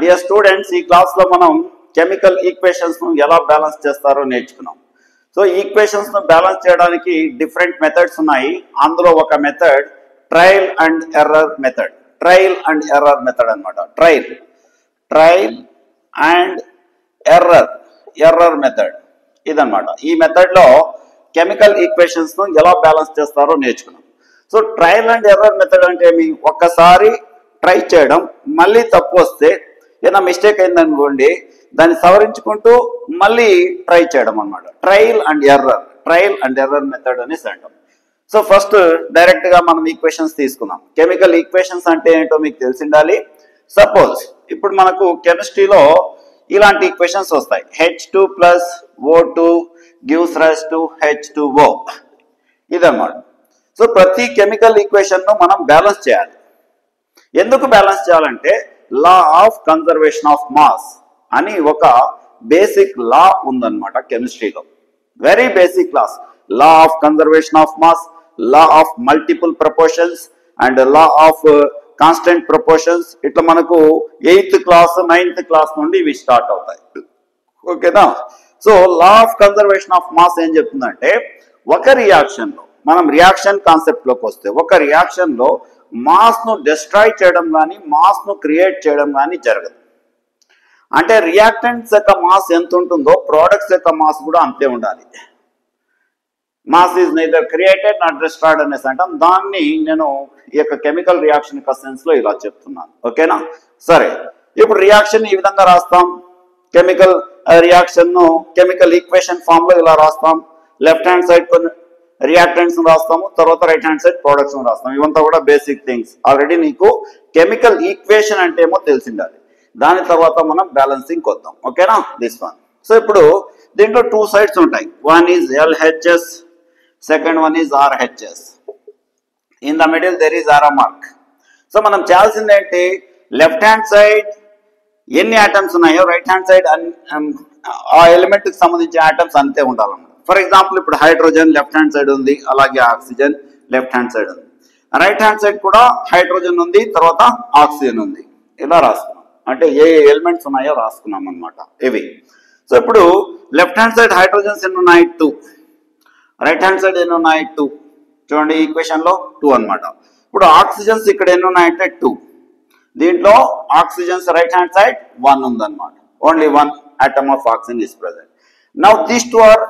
Dear students, ఈ class లో మనం కెమికల్ ఈక్వేషన్స్ ను ఎలా బ్యాలెన్స్ చేస్తారో నేర్చుకున్నాం. సో ఈక్వేషన్స్ ను బ్యాలెన్స్ చేయడానికి డిఫరెంట్ మెథడ్స్ ఉన్నాయి. అందులో ఒక method trial and error method. Trial and error method అన్నమాట. ట్రయల్ అండ్ ఎర్రర్ మెథడ్ ఇదన్నమాట. ఈ మెథడ్ లో కెమికల్ ఈక్వేషన్స్ ను ఎలా బ్యాలెన్స్ చేస్తారో నేర్చుకున్నాం. So trial and error method అంటే ఒక్కసారి ట్రై చేయడం, మళ్ళీ తప్పు వస్తే ఏదైనా మిస్టేక్ అయిందనుకోండి దాన్ని సవరించుకుంటూ మళ్ళీ ట్రై చేయడం అన్నమాట. ట్రయల్ అండ్ ఎర్రర్ మెథడ్ అనేసి అంటాం. సో ఫస్ట్ డైరెక్ట్ గా మనం ఈక్వేషన్స్ తీసుకుందాం. కెమికల్ ఈక్వేషన్స్ అంటే ఏంటో మీకు తెలిసి ఉండాలి. సపోజ్ ఇప్పుడు మనకు కెమిస్ట్రీలో ఇలాంటి ఈక్వేషన్స్ వస్తాయి. H2 + O2 gives rise to H2O ఇదన్నమాట. సో ప్రతి కెమికల్ ఈక్వేషన్ ను మనం బ్యాలెన్స్ చేయాలి. ఎందుకు బ్యాలెన్స్ చేయాలంటే law of conservation of mass అని ఒక బేసిక్ లా ఉందన్నమాట కెమిస్ట్రీలో. Very basic laws. Law of conservation of mass, law of multiple proportions and law of constant proportions. ఇట్లా మనకు 8th క్లాస్ 9th క్లాస్ నుండి ఇవి స్టార్ట్ అవుతాయి. ఓకేనా? So law of conservation of mass ఏం చెప్తుందంటే ఒక రియాక్షన్ లో, మనం రియాక్షన్ కాన్సెప్ట్ లోకి వస్తే, ఒక రియాక్షన్ లో మాస్ ను డిస్ట్రాయ్ చేయడం కానీ మాస్ ను క్రియేట్ చేయడం కానీ జరగదు. అంటే రియాక్టెంట్స్ యొక్క మాస్ ఎంత ఉంటుందో ప్రోడక్ట్స్ యొక్క మాస్ కూడా అంతే ఉండాలి. Mass is neither created not destroyed అనేసి అంటాం. దాన్ని నేను ఈ యొక్క కెమికల్ రియాక్షన్ యొక్క సెన్స్ లో ఇలా చెప్తున్నాను. ఓకేనా? సరే, ఇప్పుడు రియాక్షన్ ఈ విధంగా రాస్తాం. కెమికల్ రియాక్షన్ ను కెమికల్ ఈక్వేషన్ ఫామ్ లో ఇలా రాస్తాం. లెఫ్ట్ హ్యాండ్ సైడ్ కొన్ని రియాక్టెంట్స్ రాస్తాము, తర్వాత రైట్ హ్యాండ్ సైడ్ ప్రొడక్ట్స్ రాస్తాం. ఇవంతా కూడా బేసిక్ థింగ్స్. ఆల్రెడీ నీకు కెమికల్ ఈక్వేషన్ అంటే ఏమో తెలిసిండాలి. దాని తర్వాత మనం బ్యాలెన్సింగ్ కొద్దాం. ఓకేనా? This one. సో ఇప్పుడు దీంట్లో 2 సైడ్స్ ఉంటాయి. One is LHS, second one is RHS. In the middle there is ఆరో మార్క్. సో మనం చేయాల్సింది ఏంటి, లెఫ్ట్ హ్యాండ్ సైడ్ ఎన్ని ఆటమ్స్ ఉన్నాయో రైట్ హ్యాండ్ సైడ్ ఆ ఎలిమెంట్ కి సంబంధించిన ఆటమ్స్ అంతే ఉండాలన్నమాట. ఫర్ ఎగ్జాంపుల్ ఇప్పుడు హైడ్రోజన్ లెఫ్ట్ హ్యాండ్ సైడ్ ఉంది, అలాగే ఆక్సిజన్ లెఫ్ట్ హ్యాండ్ సైడ్ ఉంది. రైట్ హ్యాండ్ సైడ్ కూడా హైడ్రోజన్ ఉంది, తర్వాత ఆక్సిజన్ ఉంది. ఇలా రాసుకున్నాం. అంటే ఏ ఎలిమెంట్స్ ఉన్నాయో రాసుకున్నాం అన్నమాట ఇవి. సో ఇప్పుడు లెఫ్ట్ హ్యాండ్ సైడ్ హైడ్రోజన్స్ ఎన్ని ఉన్నాయి? 2. రైట్ హ్యాండ్ సైడ్ ఎన్ని ఉన్నాయి? 2. చూడండి ఈక్వేషన్ లో 2 అన్నమాట. ఇప్పుడు ఆక్సిజన్స్ ఇక్కడ ఎన్ని ఉన్నాయంటే 2. దీంట్లో ఆక్సిజన్స్ రైట్ హ్యాండ్ సైడ్ 1 ఉందన్నమాట. Only 1 atom of oxygen is present. Now these 2 are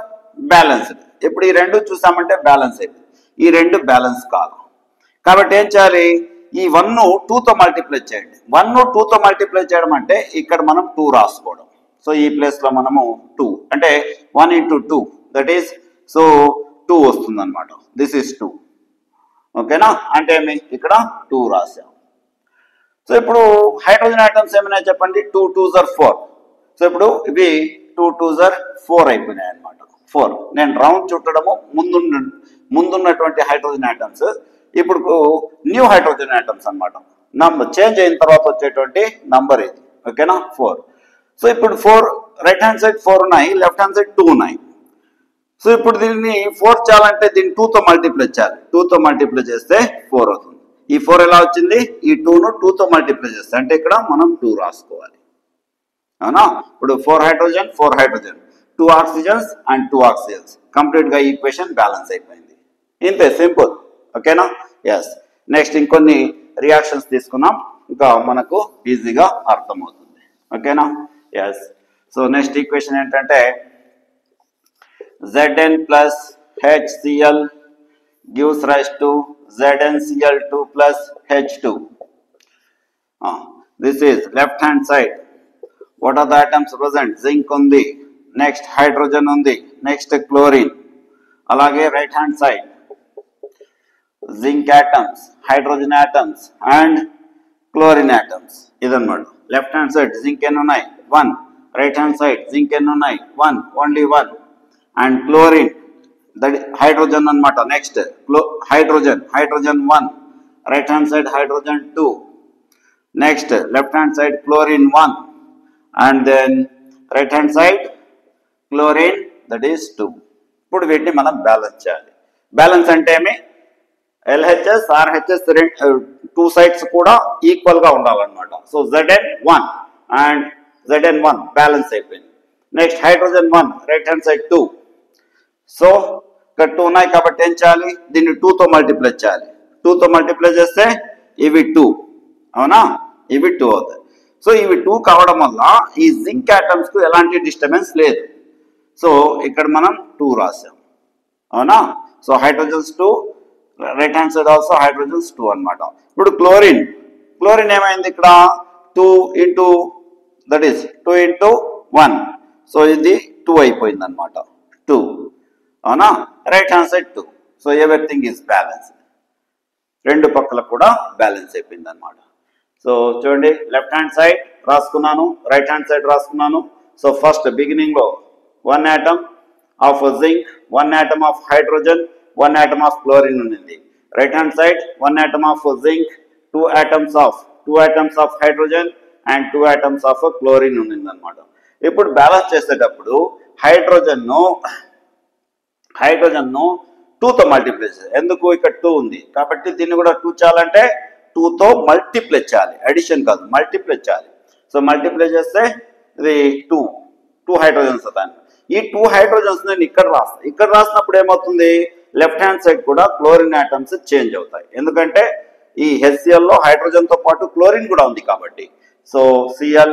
balanced. ఇప్పుడు ఈ రెండు చూసామంటే బ్యాలెన్స్ అయిపోయింది. ఈ రెండు బ్యాలెన్స్ కాదు కాబట్టి ఏం చేయాలి, ఈ 1 ను 2 తో మల్టిప్లై చేయండి. 1 ను 2 తో మల్టిప్లై చేయడం అంటే ఇక్కడ మనం 2 రాసుకోవడం. సో ఈ ప్లేస్ లో మనము 2 అంటే 1 × 2 దట్ ఈస్ సో 2 వస్తుంది అనమాట. This is 2. ఓకేనా? అంటే ఇక్కడ 2 రాసాం. సో ఇప్పుడు హైడ్రోజన్ ఆటమ్స్ ఏమైనా చెప్పండి. 2 2s are 4. సో ఇప్పుడు ఇవి 2 2s are 4 అయిపోయినాయి అనమాట. 4 నేను రౌండ్ చుట్టడము ముందున్నటువంటి హైడ్రోజన్ ఆటమ్స్. ఇప్పుడు న్యూ హైడ్రోజన్ ఆటమ్స్ అనమాట. నంబర్ చేంజ్ అయిన తర్వాత వచ్చేటువంటి నంబర్ ఇది. ఓకేనా? 4. సో ఇప్పుడు 4 రైట్ హ్యాండ్ సైడ్ 4 ఉన్నాయి, లెఫ్ట్ హ్యాండ్ సైడ్ 2 ఉన్నాయి. సో ఇప్పుడు దీన్ని 4 చేయాలంటే దీన్ని 2 తో మల్టిప్లై చేయాలి. 2 తో మల్టిప్లై చేస్తే 4 అవుతుంది. ఈ 4 ఎలా వచ్చింది, ఈ 2 ను 2 తో మల్టిప్లై చేస్తే అంటే ఇక్కడ మనం 2 రాసుకోవాలి. అవునా? ఇప్పుడు 4 hydrogen 2 oxygens and 2 oxygens. Complete గా ఈక్వేషన్ బ్యాలెన్స్ అయిపోయింది. ఇంతే, సింపుల్. ఓకేనా? ఎస్. నెక్స్ట్ ఇంకొన్ని రియాక్షన్స్ తీసుకున్నాం, ఇంకా మనకు ఈజీగా అర్థమవుతుంది. ఓకేనా? ఎస్. సో నెక్స్ట్ ఈక్వేషన్ ఏంటంటే Zn plus HCl gives rise to ZnCl2 plus H2. This is left hand side. What are the atoms present? Zinc undi, next hydrogen undi, next chlorine. Alage right hand side zinc atoms, hydrogen atoms and chlorine atoms. Idanmadu. Left hand side zinc ennu unnai 1, right hand side zinc ennu unnai 1, only 1. And chlorine, that hydrogen anamata. Next hydrogen 1, right hand side hydrogen 2, next left hand side chlorine 1, and then right hand side chlorine, that is 2. ఇప్పుడు వీటిని మనం balance చేయాలి. Balance అంటే ఏమి, LHS RHS 2 sides కూడా equal గా ఉండాలన్నమాట. So Zn 1 and Zn1 balance అయిపోయింది. Next hydrogen 1 right hand side 2. So ఇక్కడ 2 ఉన్నాయి కాబట్టి ఏం చేయాలి, దీన్ని 2 తో మల్టిప్లై చేయాలి. 2 తో మల్టిప్లై చేస్తే ఇవి 2, అవునా, ఇవి 2 అవుతాయి. సో ఇవి 2 కావడం వల్ల ఈ జింక్ ఆటమ్స్ కు ఎలాంటి డిస్టర్బెన్స్ లేదు. సో ఇక్కడ మనం 2 రాసాం, అవునా. So hydrogens 2, right hand side also hydrogens 2 అన్నమాట. ఇప్పుడు క్లోరిన్ ఏమైంది, ఇక్కడ 2 into that is 2 into 1. So ఇది 2 అయిపోయింది అనమాట, 2, అవునా. Right hand side 2. So everything is balance, రెండు పక్కల కూడా బ్యాలెన్స్ అయిపోయింది అనమాట. సో చూడండి, లెఫ్ట్ హ్యాండ్ సైడ్ రాసుకున్నాను, రైట్ హ్యాండ్ సైడ్ రాసుకున్నాను. సో ఫస్ట్ బిగినింగ్ లో 1 atom of zinc, 1 atom of hydrogen, 1 atom of chlorine ఉంది. Right hand side 1 atom of zinc, 2 atoms of hydrogen and 2 atoms of chlorine ఉంది అనమాట. ఇప్పుడు balance చేసేటప్పుడు hydrogen ను 2 తో మల్టిప్లై చేయాలి. ఎందుకు, ఇక్కడ 2 ఉంది కాబట్టి దీన్ని కూడా 2 చేయాలంటే 2 తో మల్టిప్లై చేయాలి, అడిషన్ కాదు, మల్టిప్లై చేయాలి. సో మల్టిప్లై చేస్తే ఇది 2 హైడ్రోజన్స్ అవుతాయి. ఈ 2 హైడ్రోజన్స్ నేను ఇక్కడ రాసినప్పుడు ఏమవుతుంది, లెఫ్ట్ హ్యాండ్ సైడ్ కూడా క్లోరిన్ ఆటమ్స్ చేంజ్ అవుతాయి. ఎందుకంటే ఈ HCl లో హైడ్రోజన్ తో పాటు క్లోరిన్ కూడా ఉంది కాబట్టి. సో Cl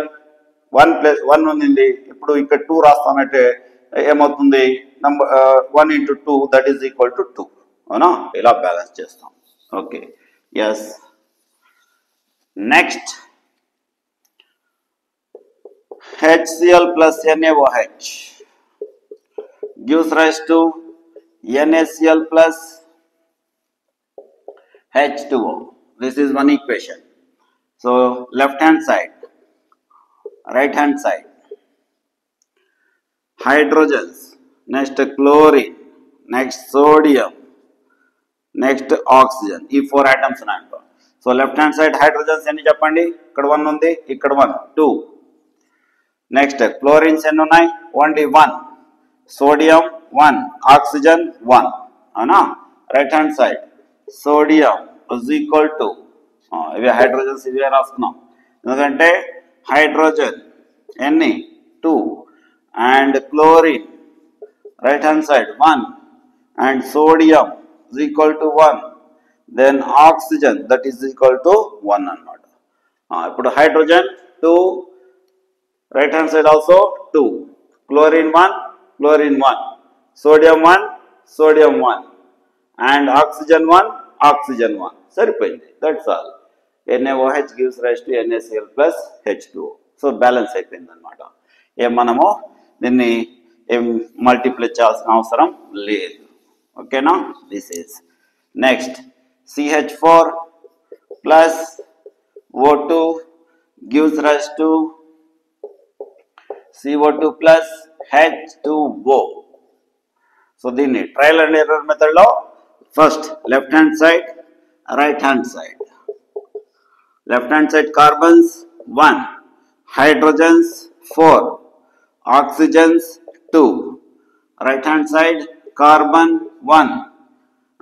1 ఉంది, ఇప్పుడు ఇక్కడ 2 రాస్తానంటే ఏమవుతుంది, number 1 into 2 that is equal to 2, అవునా. ఇలా బ్యాలెన్స్ చేస్తాం. Okay, yes. Next HCl plus NaOH gives rise to NaCl plus H2O. This is one equation. So left hand side, right hand side, hydrogens, next chlorine, next sodium, next oxygen. ఈ 4 atoms ఉన్నాయి. So left hand side hydrogens ఎన్ని చెప్పండి, ఇక్కడ 1 ఉంది, ఇక్కడ 1, 2. Next chlorines ఎన్ని ఉన్నాయి, only 1, sodium 1, oxygen 1, అవునా. Right hand side sodium is equal to, ఇవి హైడ్రోజన్స్ ఇవే రాసుకున్నాం, ఎందుకంటే హైడ్రోజన్ ఎన్ని 2 and chlorine right hand side 1 and sodium is equal to 1, then oxygen that is equal to 1 అన్నమాట. ఇప్పుడు hydrogen 2, right hand side also 2, chlorine 1, sodium 1, and oxygen 1. సరిపోయింది, that's all. NaOH gives rise to NaCl plus H2O. So balance అయిపోయింది అనమాట. మనము దీన్ని multiply చేయాల్సిన అవసరం లేదు, ఓకేనా. This is next CH4 plus O2 gives rise to CO2 plus H2O. So దీన్ని ట్రయల్ అండ్ ఎర్రర్ మెథడ్ లో first left hand side, right hand side. Left hand side carbons 1, hydrogens 4, oxygens 2. Right hand side carbon 1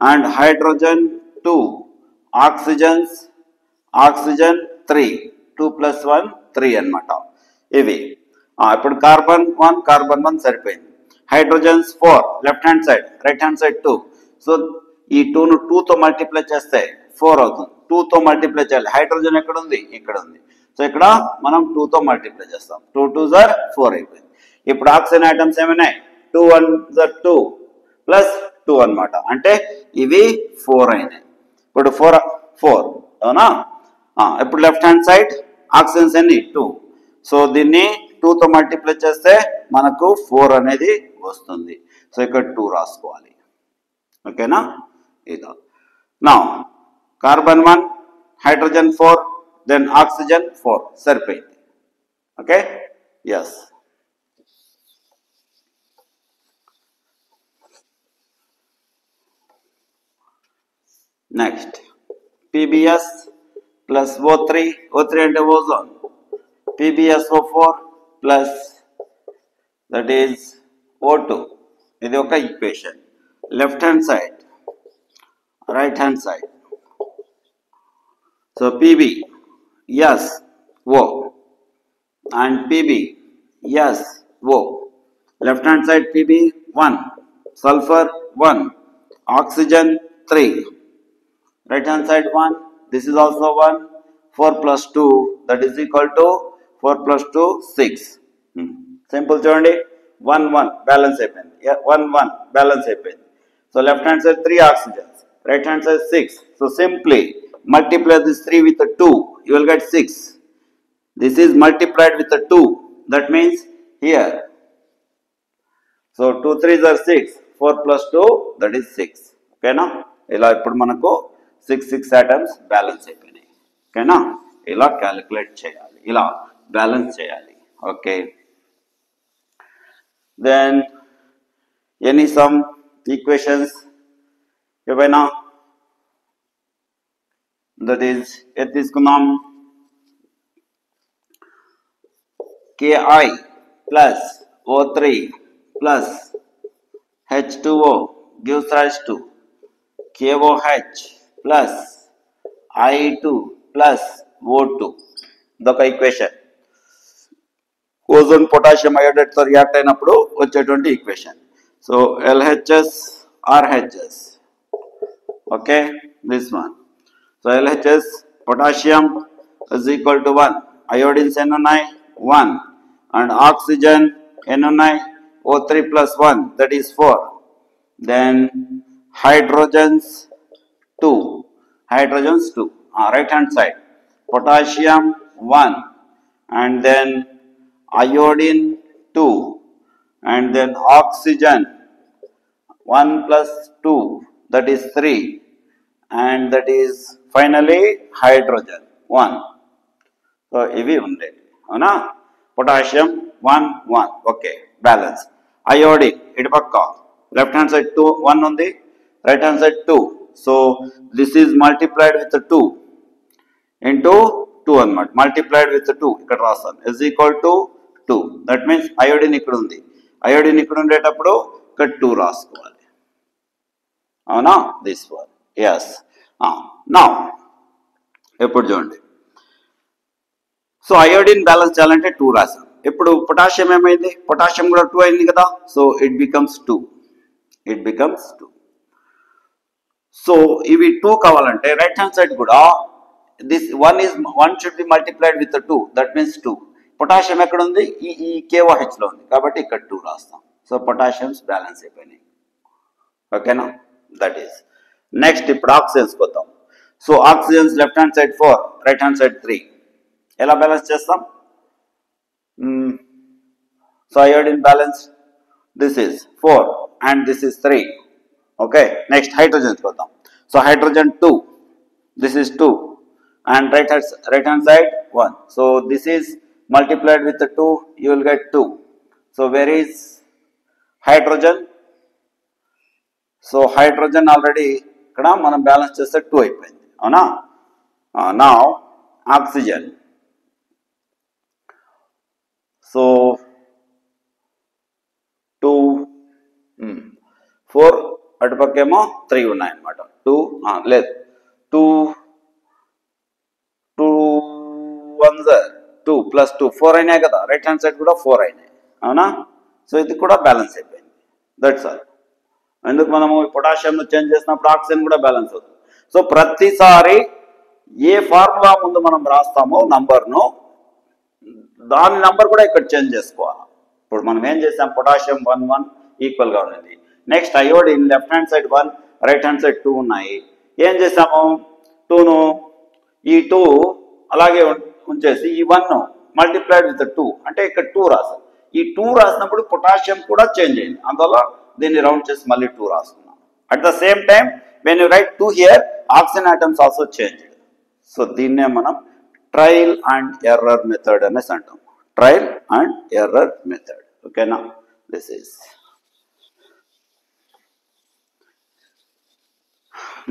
and hydrogen 2, oxygen 3, 2 plus 1 3 అన్నమాట. ఇవి ఇప్పుడు carbon 1 సరిపోయింది. Hydrogens 4 left hand side, right hand side 2. So ఈ 2 ను 2 తో multiply చేస్తే 4 అవుతుంది. 2 తో మల్టిప్లై చేయాలి, హైడ్రోజన్ ఎక్కడ ఉంది, ఇక్కడ ఉంది. సో ఇక్కడ మనం 2 తో మల్టిప్లై చేస్తాం, 2 2s are 4 అయిపోయింది. ఇప్పుడు ఆక్సిజన్ ఐటమ్స్ ఏమైనాయి, 2 1s are 2 ప్లస్ 2 అన్నమాట, అంటే ఇవి 4 అయినాయి. ఇప్పుడు 4 అవునా. ఇప్పుడు లెఫ్ట్ హ్యాండ్ సైడ్ ఆక్సిజన్స్ ఎన్ని 2. సో దీన్ని 2 తో మల్టిప్లై చేస్తే మనకు 4 అనేది వస్తుంది. సో ఇక్కడ 2 రాసుకోవాలి, ఓకేనా. ఇదా నా కార్బన్ 1, హైడ్రోజన్ 4, దెన్ ఆక్సిజన్ 4 సరిపోయింది, okay. Yes. Next PbS plus O3 అంటే ozone, PbSO4 plus that is O2. ఇది ఒక equation. Left hand side, right hand side. So PbSO and Pb, yes, O. Left hand side Pb 1, sulfur 1, oxygen 3. Right hand side 1, this is also 1, 4 plus 2, that is equal to 4 plus 2, 6. Simple చూడండి 1 1 balance అయిపోయింది 1 1 balance అయిపోయింది. So left hand side 3 oxygens, right hand side 6. So simply multiply this 3 with a 2, you will get 6. This is multiplied with a 2, that means here. So 2 3s are 6, 4 plus 2, that is 6. ఓకేనా, ఇలా ఇప్పుడు మనకు 6 atoms balance అయిపోయినాయి. ఓకేనా, ఇలా calculate చేయాలి, ఇలా balance చేయాలి. Okay, then any some equations ఏవైనా, దట్ ఈస్ ఏది తీసుకుందాం, Ki plus O3 plus H2O gives rise to KOH plus I2 plus O2. ఇదొక ఈక్వేషన్. ఓజోన్ పొటాషియం అయోడైడ్ తో రియాక్ట్ అయినప్పుడు వచ్చేటువంటి equation. So LHS RHS. Okay, this one. So LHS potassium is equal to 1. Iodines ఎన్ని ఉన్నాయి, 1, and oxygen ఎన్ని ఉన్నాయి, O3 plus 1, that is 4. Then hydrogens 2, hydrogens 2. Right hand side potassium 1, and then iodine 2, and then oxygen 1 plus 2, that is 3, and that is finally hydrogen 1. So ఇవి ఉండేవి, అవునా. Potassium 1 1, okay, balance. Iodine ఇటు పక్క left hand side 2 1 ఉంది, right hand side 2. So this is multiplied with 2 into 2 అనమాట. Multiplied with 2 ఇక్కడ రాస్తాను, is equal to 2. That means iodine ఇక్కడ ఉంది, అయోడిన్ ఇక్కడ ఉండేటప్పుడు ఇక్కడ 2 రాసుకోవాలి, అవునా. This one, yes. నౌ ఎప్పుడు చూడండి, సో అయోడిన్ బ్యాలెన్స్ చేయాలంటే 2 రాసాం. ఇప్పుడు పొటాషియం ఏమైంది, పొటాషియం కూడా 2 అయింది కదా. So it becomes 2, it becomes 2. So ఇవి 2 కావాలంటే రైట్ హ్యాండ్ సైడ్ కూడా this 1 should be multiplied with 2, that means 2. Potassium ఎక్కడ ఉంది, ఈ KOH లో ఉంది కాబట్టి ఇక్కడ 2 రాస్తాం. సో పొటాషియమ్స్ బ్యాలెన్స్ అయిపోయినాయి, ఓకేనా. That is next. ఇప్పుడు ఆక్సిజన్స్ పోతాం. So oxygens left hand side 4, right hand side 3. ఎలా బ్యాలెన్స్ చేస్తాం, so iodine balance, this is 4 and this is 3. Okay, next hydrogens పోతాం. So hydrogen 2, this is 2, and right hand side 1. So this is multiplied with 2, you will get 2. So where is hydrogen, so hydrogen already ఇక్కడ మనం balance చేస్తే 2 అయిపోయింది, అవునా. నా oxygen, so 2 4 అటుపక్కేమో 3 ఉన్నాయన్నమాట. 2 లేదు, 2 1 2 plus 2 4 అయినాయి కదా. రైట్ హ్యాండ్ సైడ్ కూడా 4 అయినాయి, అవునా. సో ఇది కూడా బ్యాలెన్స్ అయిపోయింది, దట్స్ ఆల్. ఎందుకు మనము పొటాషియం చేంజ్ చేసినప్పుడు ఆక్సిజన్ కూడా బ్యాలెన్స్ అవుతుంది. సో ప్రతిసారి ఏ ఫార్ములా ముందు మనం రాస్తామో నంబర్ను, దాని నంబర్ కూడా ఇక్కడ చేంజ్ చేసుకోవాలి. ఇప్పుడు మనం ఏం చేసాం, పొటాషియం 1 1 ఈక్వల్గా ఉన్నది. Next iodine left hand side 1, right hand side 2 ఉన్నాయి. ఏం చేసాము, 2ను ఈ 2 అలాగే ఉంచేసి ఈ 1 మల్టిప్లైడ్ విత్ 2 అంటే ఇక్కడ 2 రాసాం. ఈ 2 రాసినప్పుడు పొటాషియం కూడా చేంజ్ అయింది, అందువల్ల దీన్ని రౌండ్ చేసి మళ్ళీ 2 రాస్తున్నాం. At the same time when you write 2 here, oxygen atoms also change. So దీన్నే మనం ట్రయల్ అండ్ ఎర్రర్ మెథడ్ అనేసి అంటాం, ట్రయల్ అండ్ ఎర్రర్ మెథడ్, ఓకేనా. This is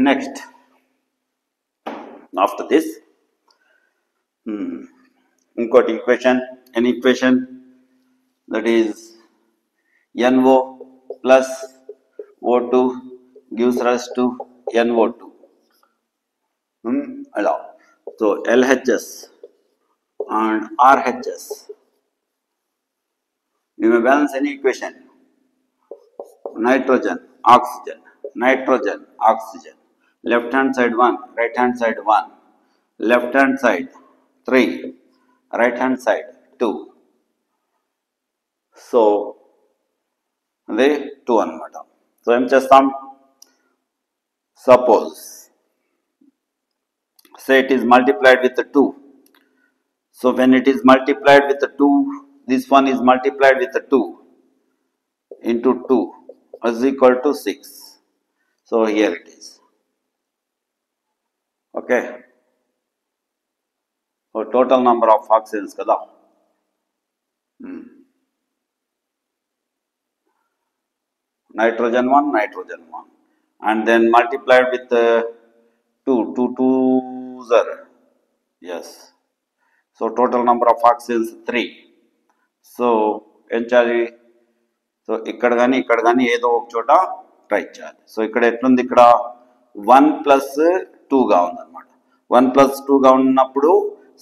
next. After this ఇంకోటి equation, an equation that is NO plus O2 gives rise to NO2. So LHS and RHS. You may balance any equation. Nitrogen, oxygen, nitrogen, oxygen. Left hand side 1, right hand side 1. Left hand side 3, right hand side 2. So, అదే 2 అన్నమాట. So ఏం చేస్తాం? Suppose, say it is multiplied with 2. So when it is multiplied with 2, this one is multiplied with 2 into 2 is equal to 6. So here it is. Okay. So total number of oxygens kada. Nitrogen 1, nitrogen 1. And then multiplied with 2, 2 2s are, yes. So total number of oxygens 3. So ఏం చేయాలి? So ఇక్కడ కానీ ఏదో ఒక చోట try చేయాలి. So ఇక్కడ ఎట్లుంది? ఇక్కడ 1 + 2గా ఉందన్నమాట. 1 + 2గా ఉన్నప్పుడు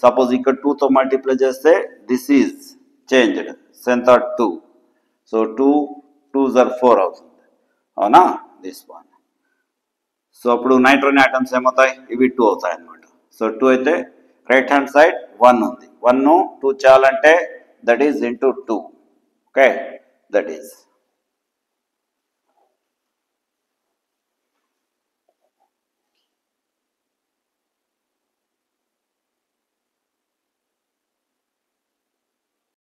సపోజ్ ఇక్కడ 2తో మల్టిప్లై చేస్తే దిస్ ఈజ్ చేంజ్డ్ ఎంత 2. సో 2 2s are 4 అవుతుంది. అవునా? This one. సో అప్పుడు నైట్రోజన్ ఆటమ్స్ ఏమవుతాయి? ఇవి 2 అవుతాయి అన్నమాట. సో 2 అయితే రైట్ హ్యాండ్ సైడ్ 1 ఉంది. 1 2 చేయాలంటే that is into 2. Okay, that is